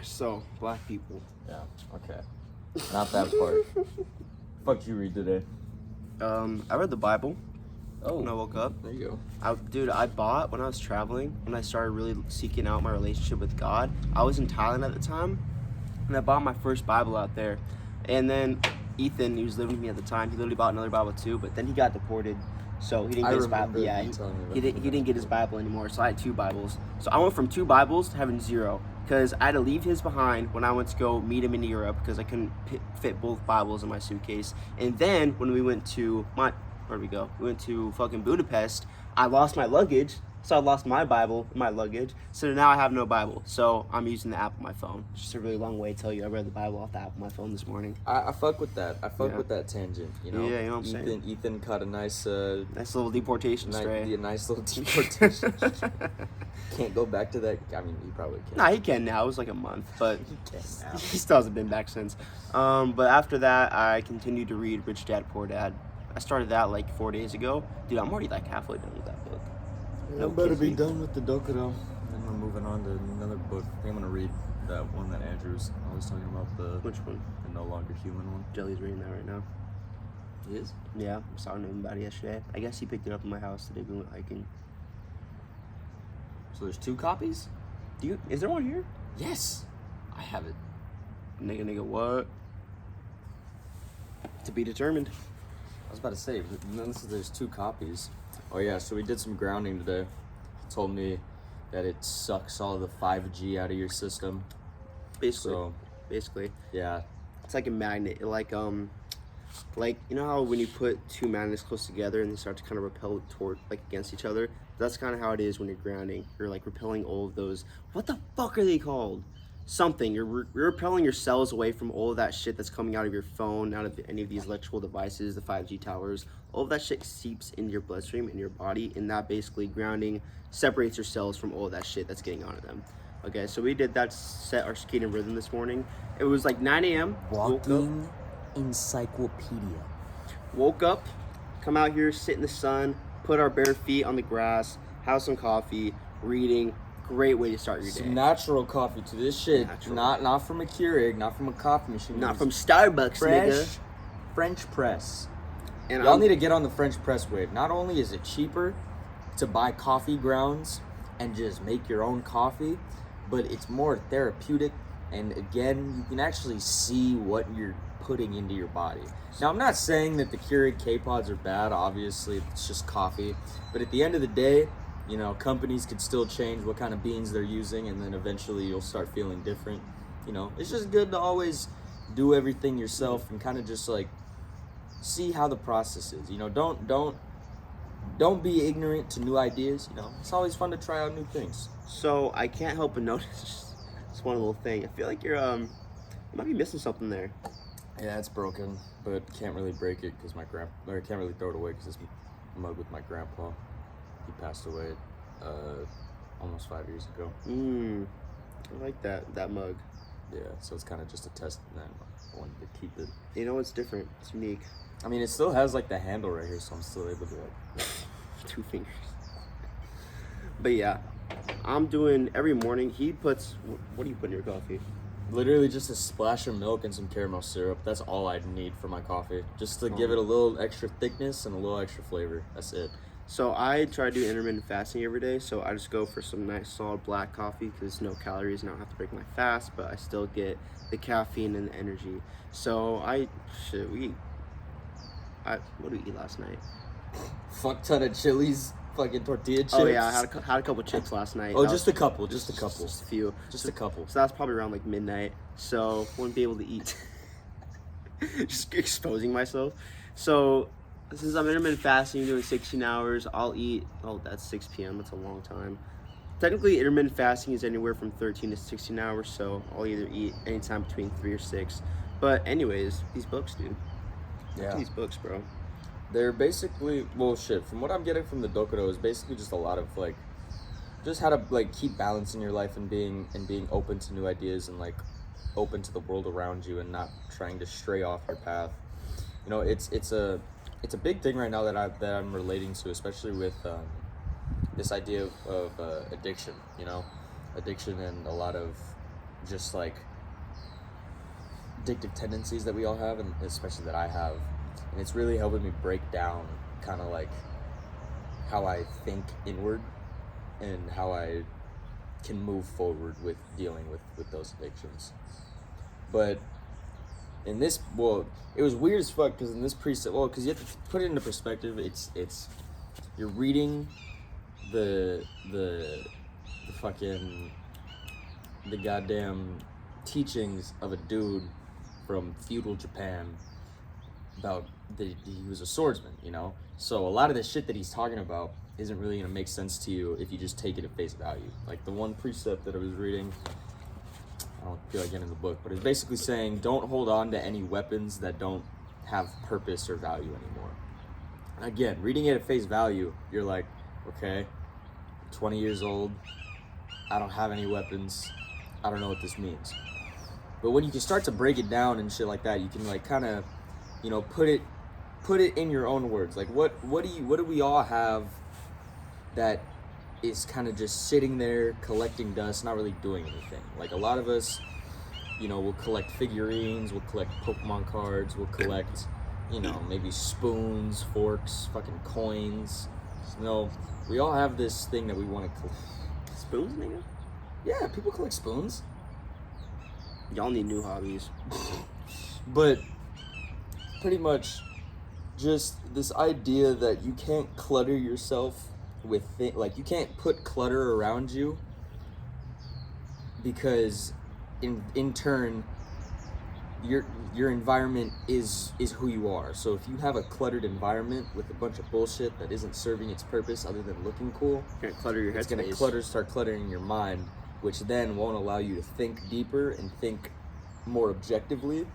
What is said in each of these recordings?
So, black people. Yeah, okay. Not that part. Fuck you read today? I read the Bible when I Oh, woke up. there you go. I bought, when I was traveling, when I started really seeking out my relationship with God, I was in Thailand at the time, and I bought my first Bible out there. And then Ethan, he was living with me at the time, he literally bought another Bible too, but then he got deported. So he didn't get his Bible. Yeah, he didn't get his Bible anymore. So I had 2 Bibles. So I went from 2 Bibles to having 0 because I had to leave his behind when I went to go meet him in Europe because I couldn't fit both Bibles in my suitcase. And then when we went to where'd we go? We went to fucking Budapest. I lost my luggage. So I lost my Bible in my luggage. So now I have no Bible. So I'm using the app on my phone. It's just a really long way to tell you I read the Bible off the app on my phone this morning. I fuck with that. I fuck with that tangent, you know? Yeah, you know what I'm saying? Ethan caught a nice little deportation stray. A nice little deportation. Can't go back to that. I mean, he probably can. Nah, he can now. It was like a month, but He can now. he still hasn't been back since. But after that, I continued to read Rich Dad, Poor Dad. I started that like 4 days ago. Dude, I'm already like halfway done with that book. No, I'm better be done with the Dokuro. And we're moving on to another book. I think I'm gonna read that one that Andrew's always talking about. Which one? The No Longer Human one. Jelly's reading that right now. He is? Yeah, I was talking to him about it yesterday. I guess he picked it up in my house today. We went hiking. So there's 2 copies? Is there one here? Yes, I have it. Nigga, what? To be determined. I was about to say, there's 2 copies. Oh yeah, so we did some grounding today. He told me that it sucks all the 5G out of your system. Basically. Yeah. It's like a magnet. Like you know how when you put 2 magnets close together and they start to kind of repel toward, like, against each other? That's kind of how it is when you're grounding. You're like repelling all of those. What the fuck are they called? Something. You're repelling your cells away from all of that shit that's coming out of your phone, out of any of these electrical devices, the 5G towers. All of that shit seeps into your bloodstream, in your body, and that basically grounding separates your cells from all of that shit that's getting onto them. Okay, so we did that, set our circadian rhythm this morning. It was like 9 a.m. Walking encyclopedia. Woke up, come out here, sit in the sun, put our bare feet on the grass, have some coffee, reading. Great way to start your day. Some natural coffee to this shit. Natural. Not from a Keurig, not from a coffee machine. Not from Starbucks, nigga. French press. And Y'all need to get on the French press wave. Not only is it cheaper to buy coffee grounds and just make your own coffee, but it's more therapeutic. And again, you can actually see what you're putting into your body. Now, I'm not saying that the Keurig K-Pods are bad. Obviously, it's just coffee. But at the end of the day, you know, companies could still change what kind of beans they're using, and then eventually you'll start feeling different. You know, it's just good to always do everything yourself and kind of just like see how the process is. You know, don't be ignorant to new ideas. You know, it's always fun to try out new things. So I can't help but notice just one little thing. I feel like you might be missing something there. Yeah, it's broken, but can't really break it because I can't really throw it away because it's mug with my grandpa. He passed away almost 5 years ago. I like that mug. Yeah, so it's kind of just a test, and I wanted to keep it. You know, it's different. It's unique. I mean, it still has like the handle right here, so I'm still able to like 2 fingers. But yeah, I'm doing every morning. He puts, what do you put in your coffee? literally just a splash of milk and some caramel syrup. That's all I'd need for my coffee, just to give it a little extra thickness and a little extra flavor. That's it. So I try to do intermittent fasting every day, so I just go for some nice solid black coffee because no calories and I don't have to break my fast, but I still get the caffeine and the energy. So what did we eat last night? Fuck ton of chilies, fucking tortilla chips. Oh yeah, I had a couple chips last night. Oh, just a couple. Just a few. Just a couple. So that's probably around like midnight, so wouldn't be able to eat. Just exposing myself. So since I'm intermittent fasting, doing 16 hours, I'll eat, that's 6 p.m. That's a long time. Technically, intermittent fasting is anywhere from 13 to 16 hours, so I'll either eat anytime between 3 or 6. But anyways, these books, dude. Yeah. These books, bro. They're basically, well, shit, from what I'm getting from the Dokuro is basically just a lot of, like, just how to, like, keep balance in your life and being open to new ideas and, like, open to the world around you and not trying to stray off your path. You know, it's a big thing right now that I'm relating to, especially with this idea of addiction, you know, addiction and a lot of just like addictive tendencies that we all have, and especially that I have. And it's really helping me break down kind of like how I think inward and how I can move forward with dealing with those addictions. But in this, well, it was weird as fuck because in this precept, well, because you have to put it into perspective. It's you're reading the fucking the goddamn teachings of a dude from feudal Japan about he was a swordsman, you know? So a lot of the shit that he's talking about isn't really gonna make sense to you if you just take it at face value. Like the one precept that I was reading, I don't feel like getting the book, but it's basically saying don't hold on to any weapons that don't have purpose or value anymore. And again, reading it at face value, you're like, okay, 20 years old, I don't have any weapons, I don't know what this means. But when you can start to break it down and shit like that, you can like kind of, you know, put it in your own words. Like what do we all have that is kind of just sitting there collecting dust, not really doing anything? Like a lot of us, you know, we'll collect figurines, we'll collect Pokemon cards, we'll collect, you know, maybe spoons, forks, fucking coins. You know, we all have this thing that we want to collect. Spoons, nigga? Yeah, people collect spoons. Y'all need new hobbies. But pretty much just this idea that you can't clutter yourself with like you can't put clutter around you, because in turn your environment is who you are. So if you have a cluttered environment with a bunch of bullshit that isn't serving its purpose other than looking cool, You're gonna clutter your it's gonna start cluttering your mind, which then won't allow you to think deeper and think more objectively,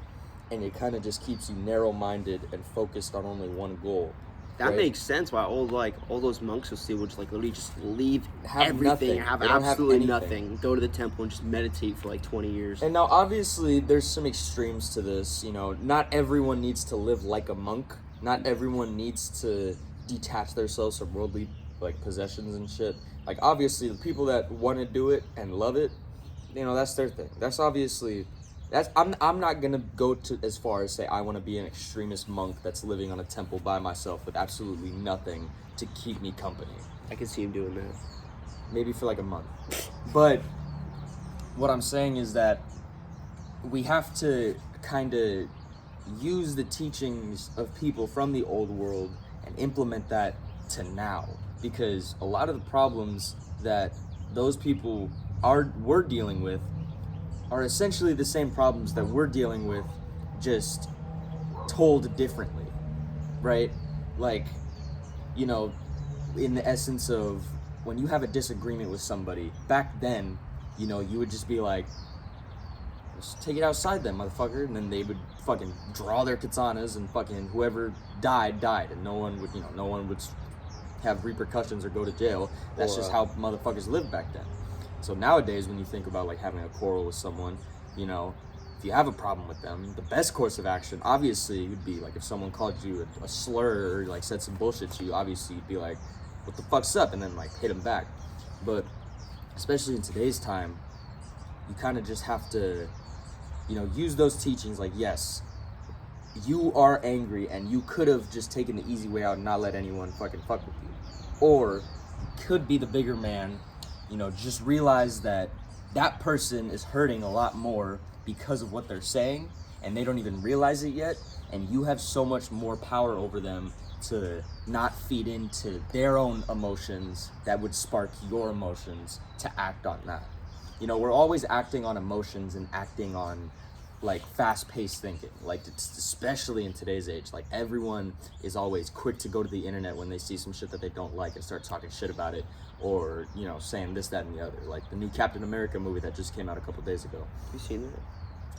and it kind of just keeps you narrow-minded and focused on only one goal. That right? makes sense why all those monks you'll see would just like literally just leave Have everything, nothing. have They don't have absolutely anything. nothing, go to the temple and just meditate for like 20 years. And now obviously there's some extremes to this, you know, not everyone needs to live like a monk. Not everyone needs to detach themselves from worldly like possessions and shit. Like obviously the people that want to do it and love it, you know, that's their thing. That's obviously I'm not gonna go to as far as say I want to be an extremist monk that's living on a temple by myself with absolutely nothing to keep me company. I can see him doing that. Maybe for like a month. But what I'm saying is that we have to kind of use the teachings of people from the old world and implement that to now, because a lot of the problems that those people were dealing with are essentially the same problems that we're dealing with, just told differently, right? Like, you know, in the essence of when you have a disagreement with somebody, back then, you know, you would just be like, just take it outside then, motherfucker, and then they would fucking draw their katanas and fucking whoever died, and no one would have repercussions or go to jail. That's just how motherfuckers lived back then. So nowadays, when you think about like having a quarrel with someone, you know, if you have a problem with them, the best course of action obviously would be like if someone called you a slur or like said some bullshit to you, obviously you'd be like, what the fuck's up? And then like hit them back. But especially in today's time, you kind of just have to, you know, use those teachings like, yes, you are angry and you could have just taken the easy way out and not let anyone fucking fuck with you. Or could be the bigger man, you know, just realize that that person is hurting a lot more because of what they're saying and they don't even realize it yet, and you have so much more power over them to not feed into their own emotions that would spark your emotions to act on that. You know, we're always acting on emotions and acting on like fast-paced thinking, like it's especially in today's age. Like everyone is always quick to go to the internet when they see some shit that they don't like and start talking shit about it, or, you know, saying this, that, and the other. Like the new Captain America movie that just came out a couple days ago. You seen that?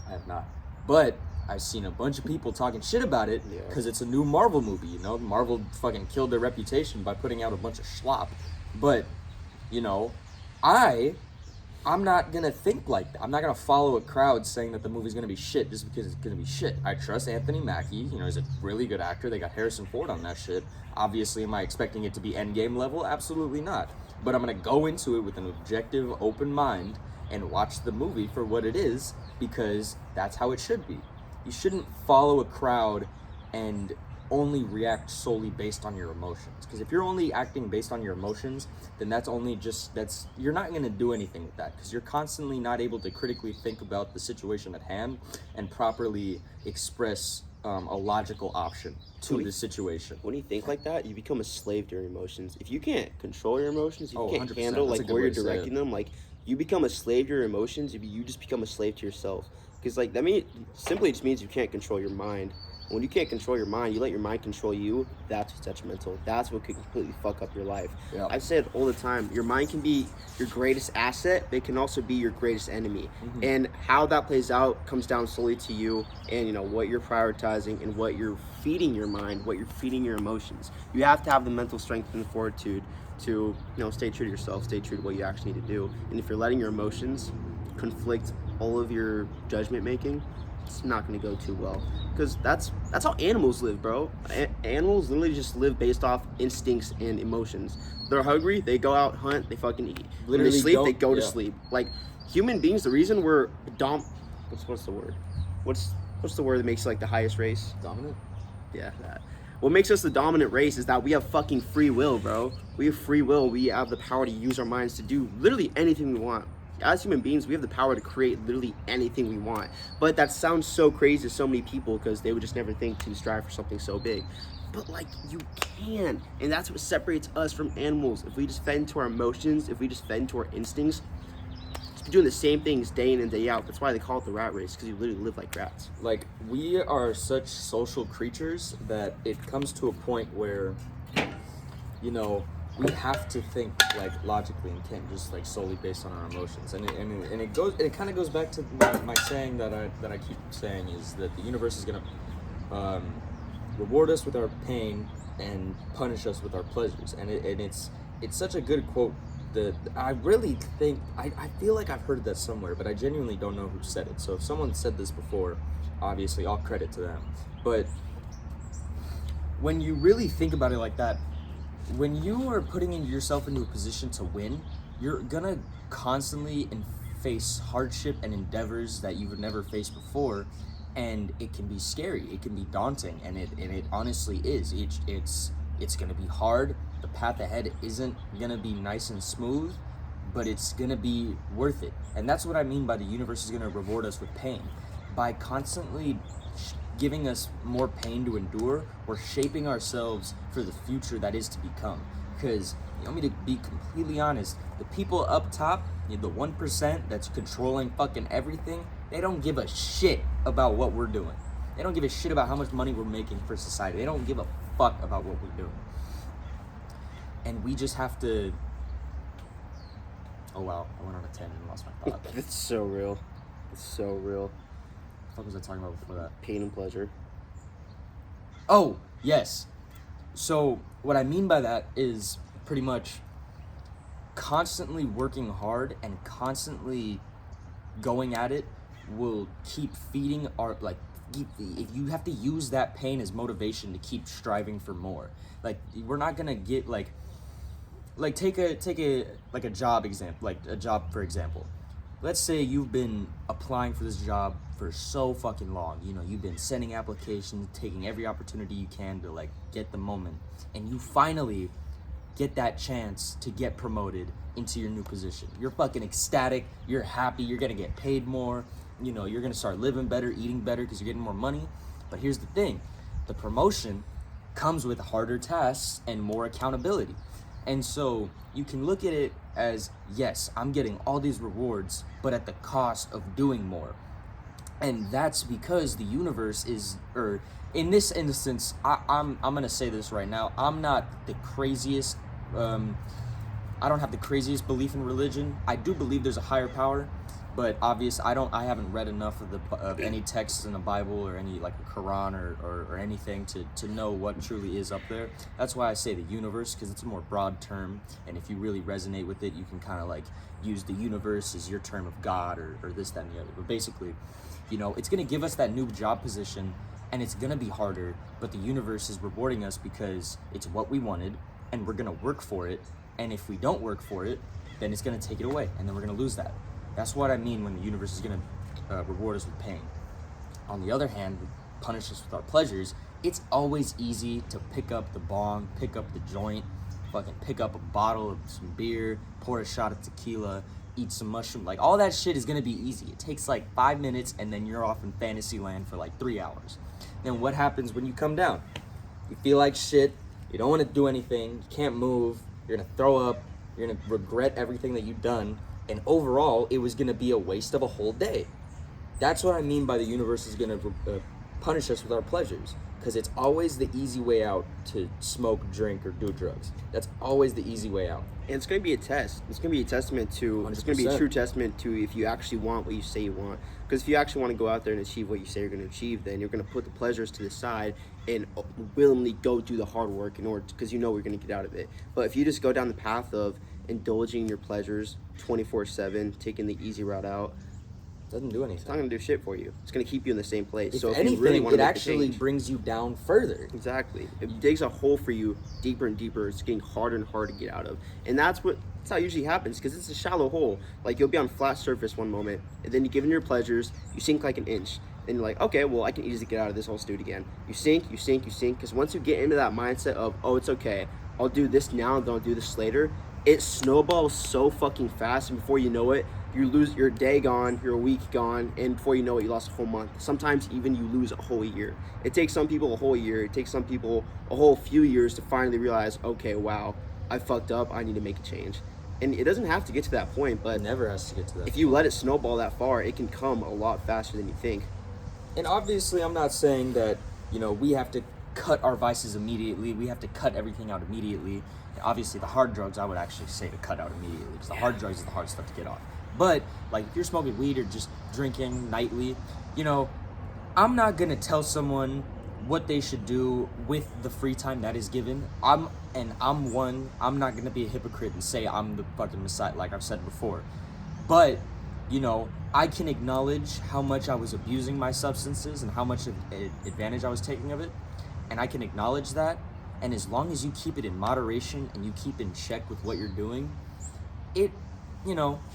I have not, but I've seen a bunch of people talking shit about it because it's a new Marvel movie. You know, Marvel fucking killed their reputation by putting out a bunch of schlop. But, you know, I'm not gonna think like that. I'm not gonna follow a crowd saying that the movie's gonna be shit just because it's gonna be shit. I trust Anthony Mackie. You know, he's a really good actor. They got Harrison Ford on that shit. Obviously, am I expecting it to be Endgame level? Absolutely not. But I'm gonna go into it with an objective, open mind and watch the movie for what it is, because that's how it should be. You shouldn't follow a crowd and only react solely based on your emotions, because if you're only acting based on your emotions, then you're not going to do anything with that, because you're constantly not able to critically think about the situation at hand and properly express a logical option to the situation. When you think like that, you become a slave to your emotions. If you can't control your emotions, if you can't 100%. handle That's a like good where way you're to say directing them, like you become a slave to your emotions. You just become a slave to yourself. Because like that simply just means you can't control your mind. When you can't control your mind, you let your mind control you. That's what's detrimental. That's what could completely fuck up your life. Yeah. I've said all the time, your mind can be your greatest asset, but it can also be your greatest enemy. Mm-hmm. And how that plays out comes down solely to you, and what you're prioritizing and what you're feeding your mind, what you're feeding your emotions. You have to have the mental strength and fortitude to stay true to yourself, stay true to what you actually need to do. And if you're letting your emotions conflict all of your judgment making, it's not going to go too well, because that's how animals live, bro. Animals literally just live based off instincts and emotions. They're hungry, they go out, hunt, they fucking eat. When they sleep, they go to sleep. Like human beings, the reason we're what's the word? What's the word that makes like the highest race? Dominant? Yeah, that. What makes us the dominant race is that we have fucking free will, bro. We have free will. We have the power to use our minds to do literally anything we want. As human beings, we have the power to create literally anything we want. But that sounds so crazy to so many people, because they would just never think to strive for something so big. But like, you can, and that's what separates us from animals. If we just fed into our emotions, if we just fed into our instincts, just be doing the same things day in and day out. That's why they call it the rat race, because you literally live like rats. Like, we are such social creatures that it comes to a point where, we have to think like logically and can't just like solely based on our emotions. And it kind of goes back to my saying that I keep saying, is that the universe is gonna reward us with our pain and punish us with our pleasures. And it's such a good quote that I really think I feel like I've heard that somewhere, but I genuinely don't know who said it. So if someone said this before, obviously all credit to them. But when you really think about it like that, when you are putting yourself into a position to win, you're gonna constantly face hardship and endeavors that you would never face before, and it can be scary, it can be daunting, and it honestly is. It's gonna be hard. The path ahead isn't gonna be nice and smooth, but it's gonna be worth it. And that's what I mean by the universe is gonna reward us with pain. By constantly giving us more pain to endure, we're shaping ourselves for the future that is to become. Because, you want me to be completely honest, the people up top, the 1% that's controlling fucking everything, they don't give a shit about what we're doing. They don't give a shit about how much money we're making for society. They don't give a fuck about what we're doing. And we just have to... Oh wow, I went on a tangent and lost my thought. It's so real. It's so real. What was I talking about before that? Pain and pleasure. Oh, yes. So what I mean by that is pretty much constantly working hard and constantly going at it will keep feeding our, like, if you have to use that pain as motivation to keep striving for more. Like, we're not gonna get like take a job example, like a job for example. Let's say you've been applying for this job for so fucking long. You've been sending applications, taking every opportunity you can to like get the moment, and you finally get that chance to get promoted into your new position. You're fucking ecstatic, you're happy, you're gonna get paid more, you're gonna start living better, eating better because you're getting more money. But here's the thing, the promotion comes with harder tasks and more accountability. And so you can look at it as, yes, I'm getting all these rewards, but at the cost of doing more. And that's because the universe is, or in this instance, I'm gonna say this right now, I'm not the craziest, I don't have the craziest belief in religion. I do believe there's a higher power, but I haven't read enough of any texts in the Bible or any like a Quran or anything to know what truly is up there. That's why I say the universe, because it's a more broad term, and if you really resonate with it, you can kind of like use the universe as your term of God or this, that, and the other. But basically, it's gonna give us that new job position, and it's gonna be harder, but the universe is rewarding us because it's what we wanted, and we're gonna work for it. And if we don't work for it, then it's gonna take it away, and then we're gonna lose that. That's what I mean when the universe is gonna reward us with pain. On the other hand, punish us with our pleasures. It's always easy to pick up the bong, pick up the joint, fucking pick up a bottle of some beer, pour a shot of tequila, eat some mushroom. Like, all that shit is gonna be easy. It takes like 5 minutes, and then you're off in fantasy land for like 3 hours. Then what happens when you come down? You feel like shit, you don't want to do anything, you can't move, you're gonna throw up, you're gonna regret everything that you've done, and overall, it was gonna be a waste of a whole day. That's what I mean by the universe is gonna punish us with our pleasures, because it's always the easy way out to smoke, drink, or do drugs. That's always the easy way out. And it's going to be a test. It's going to be a testament to, 100%. it's going to be a true testament to if you actually want what you say you want. Because if you actually want to go out there and achieve what you say you're going to achieve, then you're going to put the pleasures to the side and willingly go do the hard work in order, because you know we're going to get out of it. But if you just go down the path of indulging in your pleasures 24/7, taking the easy route out, Doesn't do anything. it's not going to do shit for you. It's going to keep you in the same place. If so if anything, you really want it to make actually the change, brings you down further. exactly, it digs a hole for you deeper and deeper. It's getting harder and harder to get out of, and that's how it usually happens, because it's a shallow hole. Like, you'll be on flat surface one moment, and then you give in your pleasures, you sink like an inch, and you're like, okay, well, I can easily get out of this whole dude again. You sink, because once you get into that mindset of, oh, it's okay, I'll do this now and then I'll do this later, it snowballs so fucking fast, and before you know it, you lose your day gone, your week gone, and before you know it, you lost a whole month. Sometimes even you lose a whole year. It takes some people a whole year. It takes some people a whole few years to finally realize, okay, wow, I fucked up. I need to make a change. And it doesn't have to get to that point, but It never has to get to that. if you let it snowball that far, it can come a lot faster than you think. And obviously, I'm not saying that, we have to cut our vices immediately. We have to cut everything out immediately. Obviously, the hard drugs, I would actually say to cut out immediately, because the hard drugs is the hard stuff to get off. But, like, if you're smoking weed or just drinking nightly, I'm not going to tell someone what they should do with the free time that is given. I'm not going to be a hypocrite and say I'm the fucking messiah, like I've said before. But, I can acknowledge how much I was abusing my substances and how much advantage I was taking of it. And I can acknowledge that. And as long as you keep it in moderation and you keep in check with what you're doing,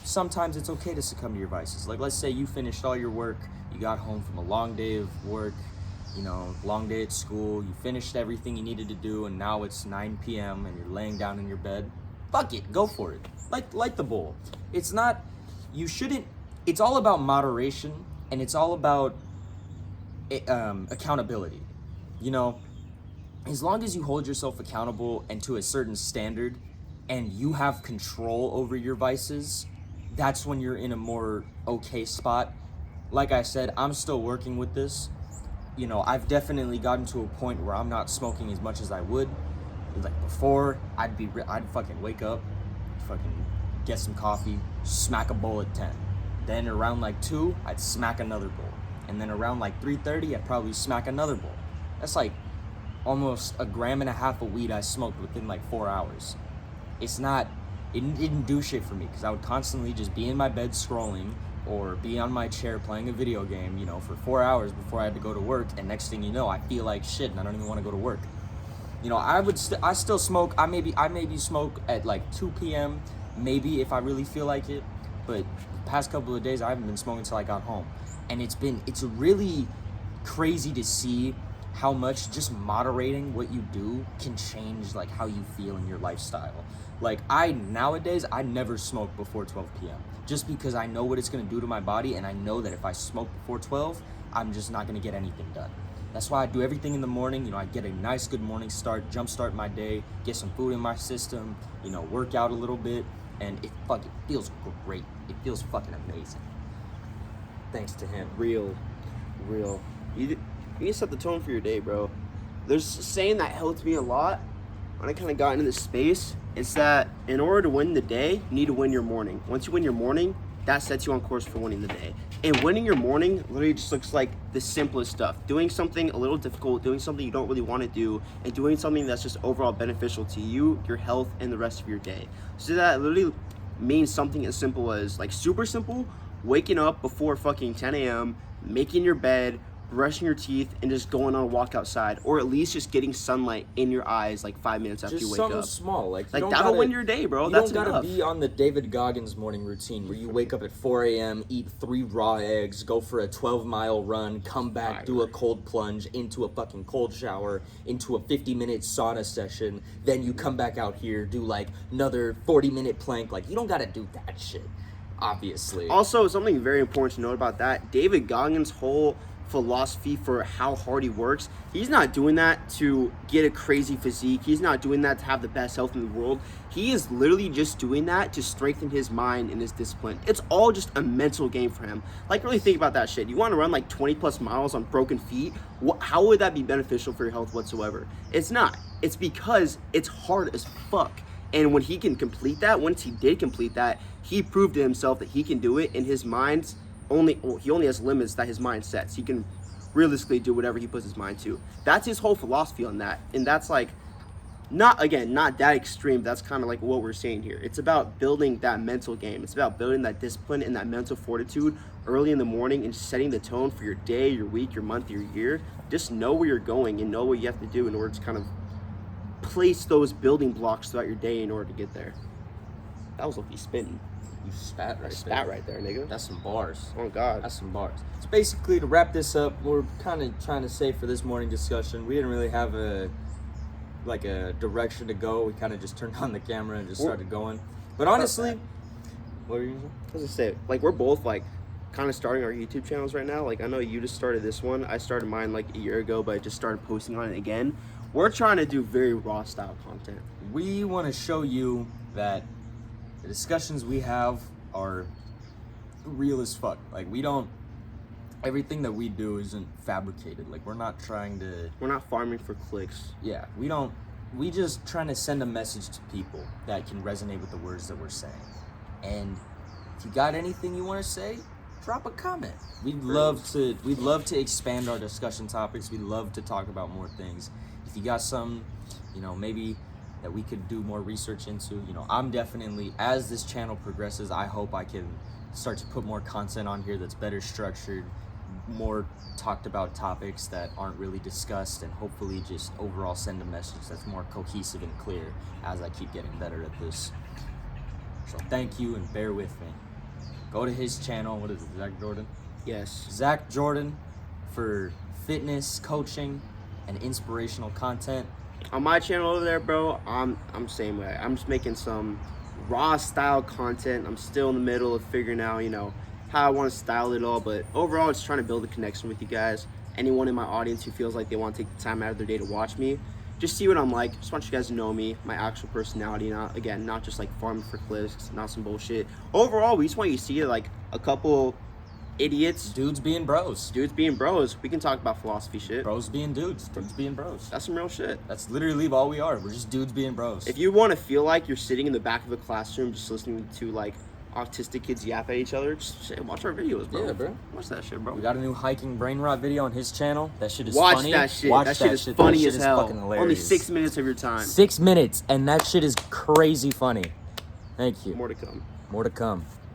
sometimes it's okay to succumb to your vices. Like, let's say you finished all your work, you got home from a long day of work, long day at school, you finished everything you needed to do, and now it's 9 p.m. and you're laying down in your bed. Fuck it, go for it. Light the bowl. It's all about moderation, and it's all about accountability. As long as you hold yourself accountable and to a certain standard, and you have control over your vices, that's when you're in a more okay spot. Like I said, I'm still working with this. I've definitely gotten to a point where I'm not smoking as much as I would. Like, before, I'd fucking wake up, fucking get some coffee, smack a bowl at 10. Then around like 2, I'd smack another bowl. And then around like 3:30, I'd probably smack another bowl. That's like almost 1.5 grams of weed I smoked within like 4 hours. It didn't do shit for me, because I would constantly just be in my bed scrolling or be on my chair playing a video game, for 4 hours before I had to go to work, and next thing you know, I feel like shit and I don't even want to go to work. I still smoke. I maybe smoke at like 2 p.m. maybe if I really feel like it, but the past couple of days I haven't been smoking until I got home. And it's really crazy to see how much just moderating what you do can change like how you feel in your lifestyle. Like, nowadays I never smoke before 12 p.m. just because I know what it's going to do to my body, and I know that if I smoke before 12, I'm just not going to get anything done. That's why I do everything in the morning. I get a nice good morning start, jumpstart my day, get some food in my system, work out a little bit, and it feels great. It feels fucking amazing. Thanks to him. Real. You need to set the tone for your day, bro. There's a saying that helped me a lot when I kind of got into this space. It's that in order to win the day, you need to win your morning. Once you win your morning, that sets you on course for winning the day. And winning your morning literally just looks like the simplest stuff. Doing something a little difficult, doing something you don't really want to do, and doing something that's just overall beneficial to you, your health, and the rest of your day. So that literally means something as simple as, like, super simple, waking up before fucking 10 a.m., making your bed, brushing your teeth, and just going on a walk outside, or at least just getting sunlight in your eyes like 5 minutes after Just you wake something up. small, like Like that'll win your day, bro. That's You don't gotta enough. be on the David Goggins morning routine where you wake up at 4 a.m., eat 3 raw eggs, go for a 12-mile run, come back, do a cold plunge, into a fucking cold shower, into a 50-minute sauna session, then you come back out here, do like another 40-minute plank. Like, you don't gotta do that shit, obviously. Also, something very important to note about that, David Goggins' whole philosophy for how hard he works, he's not doing that to get a crazy physique. He's not doing that to have the best health in the world. He is literally just doing that to strengthen his mind and his discipline. It's all just a mental game for him. Like, really think about that shit. You want to run like 20 plus miles on broken feet? How would that be beneficial for your health whatsoever? It's not. It's because it's hard as fuck. And when he can complete that, once he did complete that, he proved to himself that he can do it, and his mind's he only has limits that his mind sets. He can realistically do whatever he puts his mind to. That's his whole philosophy on that. And that's like, not that extreme. That's kind of like what we're saying here. It's about building that mental game. It's about building that discipline and that mental fortitude early in the morning and setting the tone for your day, your week, your month, your year. Just know where you're going and know what you have to do in order to kind of place those building blocks throughout your day in order to get there. That was Loki spitting. You spat right there. Spat right there, nigga. That's some bars. Oh, God. That's some bars. So basically, to wrap this up, we're kind of trying to say for this morning discussion, we didn't really have a direction to go. We kind of just turned on the camera and just started going. But honestly, what were you saying? I was gonna say, like, we're both like kind of starting our YouTube channels right now. Like, I know you just started this one. I started mine like a year ago, but I just started posting on it again. We're trying to do very raw style content. We want to show you that the discussions we have are real as fuck. Like, everything that we do isn't fabricated. Like, we're not farming for clicks. Yeah, we just trying to send a message to people that can resonate with the words that we're saying. And if you got anything you want to say, drop a comment. We'd love to expand our discussion topics. We'd love to talk about more things. If you got some, maybe that we could do more research into, I'm definitely, as this channel progresses, I hope I can start to put more content on here that's better structured, more talked about topics that aren't really discussed, and hopefully just overall send a message that's more cohesive and clear as I keep getting better at this. So thank you and bear with me. Go to his channel. What is it, Zack Jordan? Yes. Zack Jordan for fitness, coaching, and inspirational content. On my channel over there, bro, I'm same way. I'm just making some raw style content. I'm still in the middle of figuring out, how I want to style it all, but overall, it's trying to build a connection with you guys. Anyone in my audience who feels like they want to take the time out of their day to watch me, just see what I'm like. Just want you guys to know me, my actual personality. Not just like farming for clicks, not some bullshit. Overall, we just want you to see like a couple idiots, Dudes being bros. We can talk about philosophy shit. Bros being dudes. Dudes being bros. That's some real shit. That's literally all we are. We're just dudes being bros. If you want to feel like you're sitting in the back of a classroom just listening to like autistic kids yap at each other, just watch our videos, bro. Yeah, bro. Watch that shit, bro. We got a new hiking brain rot video on his channel. That shit is Watch funny. that shit. Watch that shit is shit. funny That as shit is hell. fucking hilarious. Only 6 minutes of your time. 6 minutes, and that shit is crazy funny. Thank you. More to come. More to come.